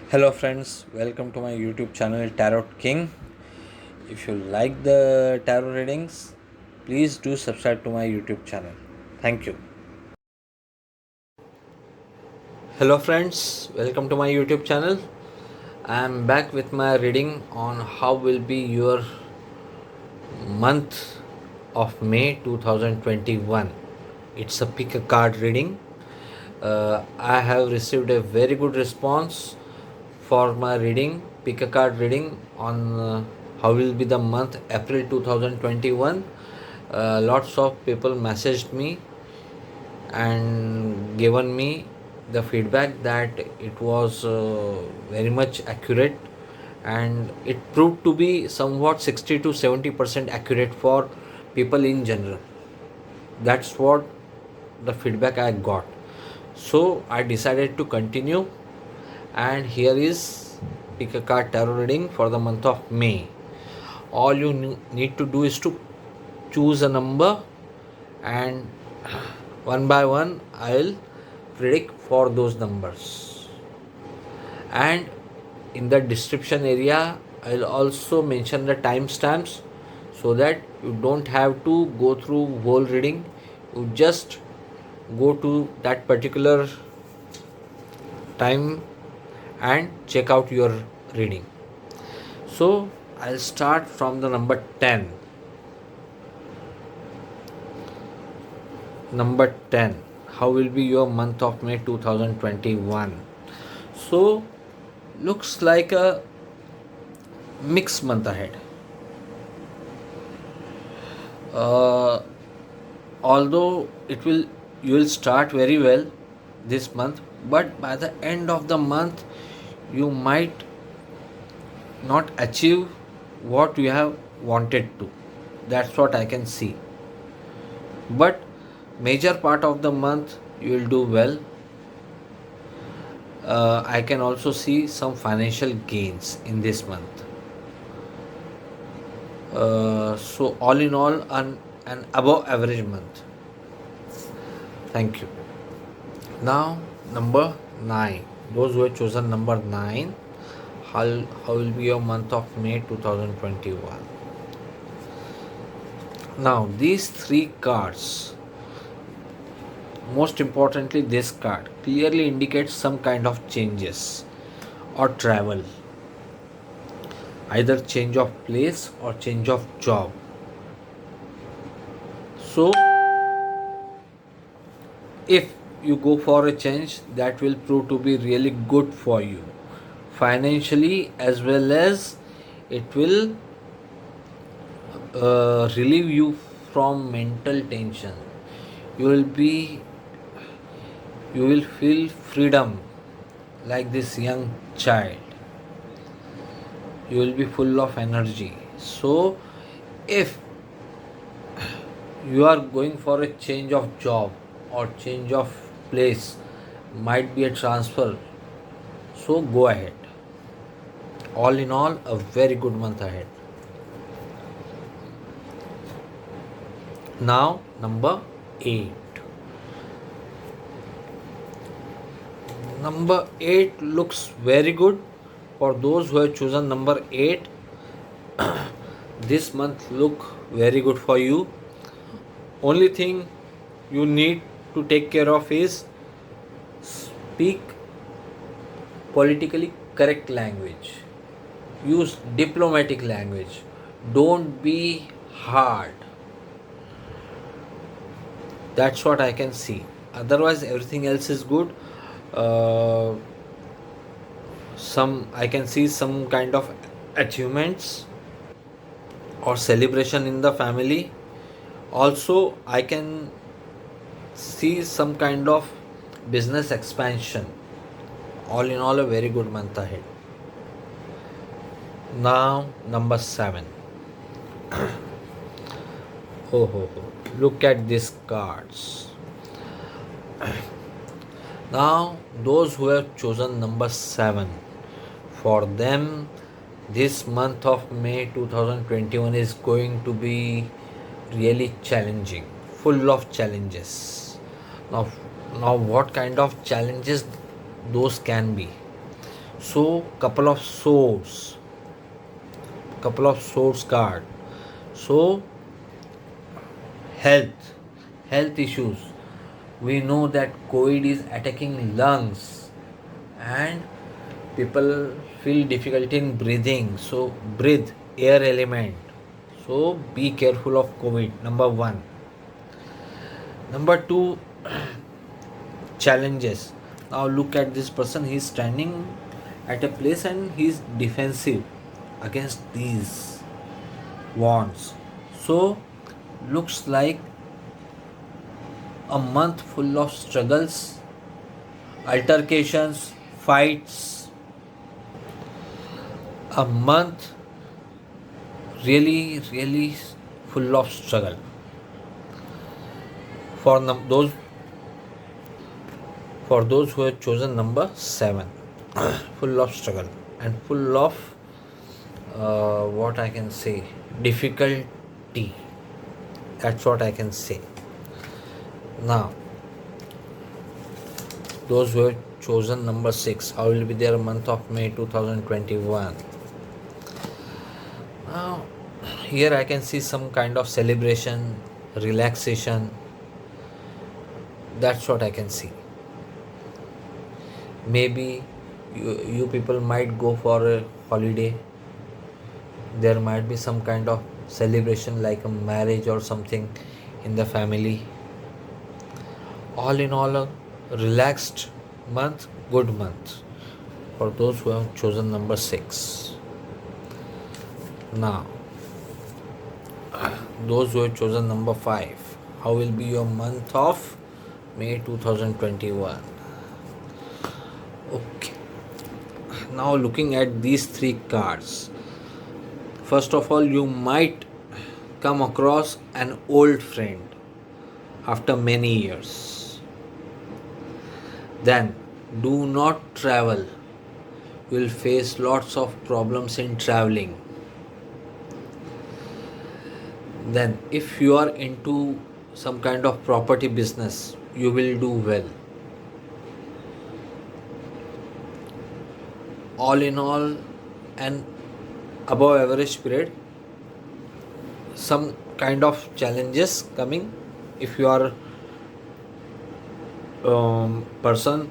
Hello, friends, welcome to my YouTube channel Tarot King. If you like the tarot readings, please do subscribe to my YouTube channel. Thank you. Hello, friends, welcome to my YouTube channel. I am back with my reading on how will be your month of May 2021. It's a pick a card reading. I have received a very good response for my reading, pick a card reading on how will be the month April 2021. Lots of people messaged me and given me the feedback that it was very much accurate, and it proved to be somewhat 60 to 70% accurate for people in general. That's what the feedback I got. So I decided to continue, and here is pick a card tarot reading for the month of May. All you need to do is to choose a number, and one by one I'll predict for those numbers. And in the description area I'll also mention the timestamps so that you don't have to go through whole reading. You just go to that particular time and check out your reading. So I'll start from the number 10. Number 10. How will be your month of May 2021? So looks like a mixed month ahead. Uh, Although you will start very well this month, but by the end of the month you might not achieve what you have wanted to. That's what I can see. But major part of the month you will do well. I can also see some financial gains in this month. So all in all, an above average month. Thank you. Now number 9. Those who have chosen number 9, how will be your month of May 2021? Now these three cards, most importantly this card, clearly indicates some kind of changes or travel, either change of place or change of job. So if you go for a change, that will prove to be really good for you financially, as well as it will relieve you from mental tension. You will be you will feel freedom like this young child. You will be full of energy. So if you are going for a change of job or change of place, might be a transfer, so go ahead. All in all, a very good month ahead. Now number 8. Number 8 looks very good for those who have chosen number 8. This month look very good for you. Only thing you need to take care of is speak politically correct language. Use diplomatic language. Don't be hard. That's what I can see. Otherwise everything else is good. uh, some I can see some kind of achievements or celebration in the family. Also I can see some kind of business expansion. All in all, a very good month ahead. Now number 7. Oh ho ho, look at these cards. Now those who have chosen number 7, for them this month of May 2021 is going to be really challenging, full of challenges. Now, now what kind of challenges those can be? So couple of swords card. So health health issues. We know that COVID is attacking lungs, and people feel difficulty in breathing, so breathe air element. So be careful of COVID, number 1. Number 2, challenges. Now look at this person, he's standing at a place and he's defensive against these wands. So looks like a month full of struggles, altercations, fights, a month really full of struggle for those who have chosen number 7. Full of struggle and full of what I can say, difficulty. That's what I can say. Now those who have chosen number 6, how will be their month of May 2021? Now here I can see some kind of celebration, relaxation. That's what I can see. Maybe you people might go for a holiday. There might be some kind of celebration like a marriage or something in the family. All in all, a relaxed month, good month for those who have chosen number 6. Now those who have chosen number 5, how will be your month of May 2021? Okay, now looking at these 3 cards, first of all, you might come across an old friend after many years. Then do not travel, you will face lots of problems in traveling. Then if you are into some kind of property business, you will do well. All in all, an above average period. Some kind of challenges coming if you are person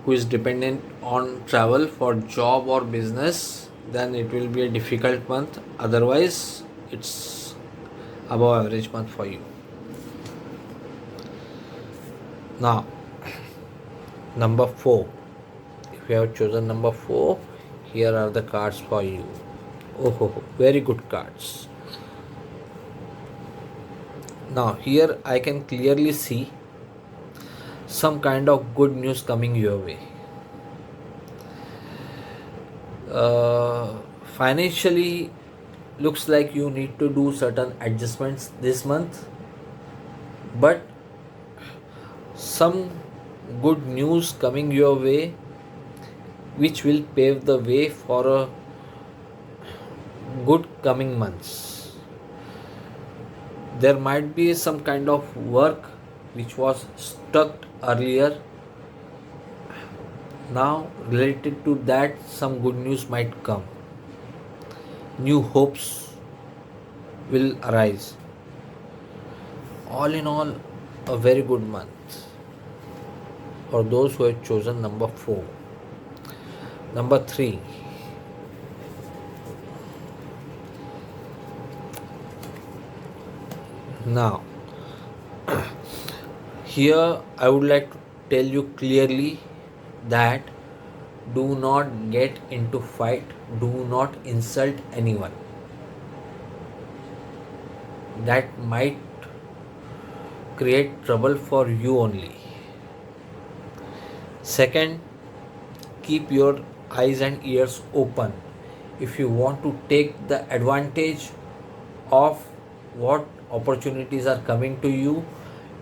who is dependent on travel for job or business, then it will be a difficult month. Otherwise it's above average month for you. Now number 4, if you have chosen number 4, here are the cards for you. Oh, very good cards. Now here I can clearly see some kind of good news coming your way. Financially looks like you need to do certain adjustments this month, but some good news coming your way which will pave the way for a good coming months. There might be some kind of work which was stuck earlier. Now related to that, some good news might come. New hopes will arise. All in all, a very good month for those who have chosen number 4. Number 3, now here I would like to tell you clearly that do not get into fight, do not insult anyone. That might create trouble for you only. Second, keep your eyes and ears open. If you want to take the advantage of what opportunities are coming to you,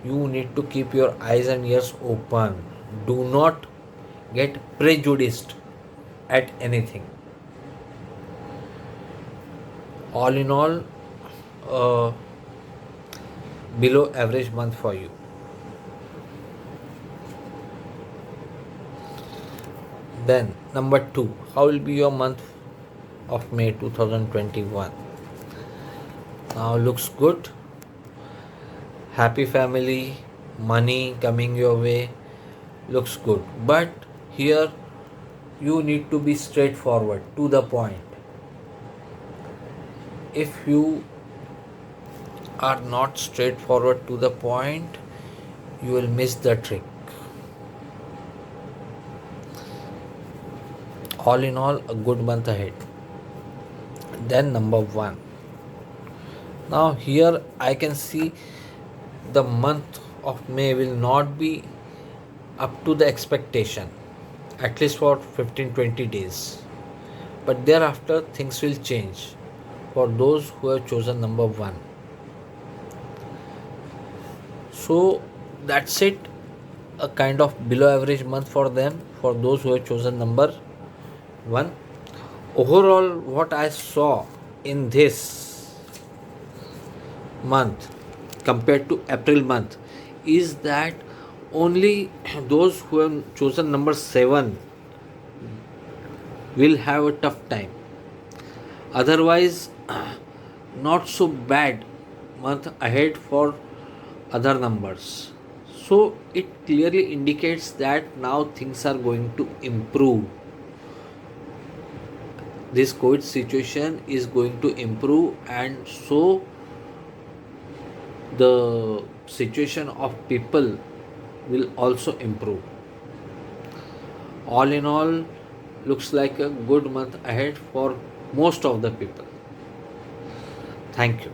you need to keep your eyes and ears open. Do not get prejudiced at anything. All in all, below average month for you. Then number 2, how will be your month of May 2021? Now looks good, happy family, money coming your way, looks good. But here you need to be straightforward, to the point. If you are not straightforward to the point, you will miss the trick. All in all, a good month ahead. Then number 1. Now here I can see the month of May will not be up to the expectation, at least for 15-20 days. But thereafter things will change for those who have chosen number 1. So that's it, a kind of below average month for them, for those who have chosen number 1. Overall, what I saw in this month compared to April month is that only those who have chosen number 7 will have a tough time. Otherwise, not so bad month ahead for other numbers. So it clearly indicates that now things are going to improve. This COVID situation is going to improve, and so the situation of people will also improve. All in all, looks like a good month ahead for most of the people. Thank you.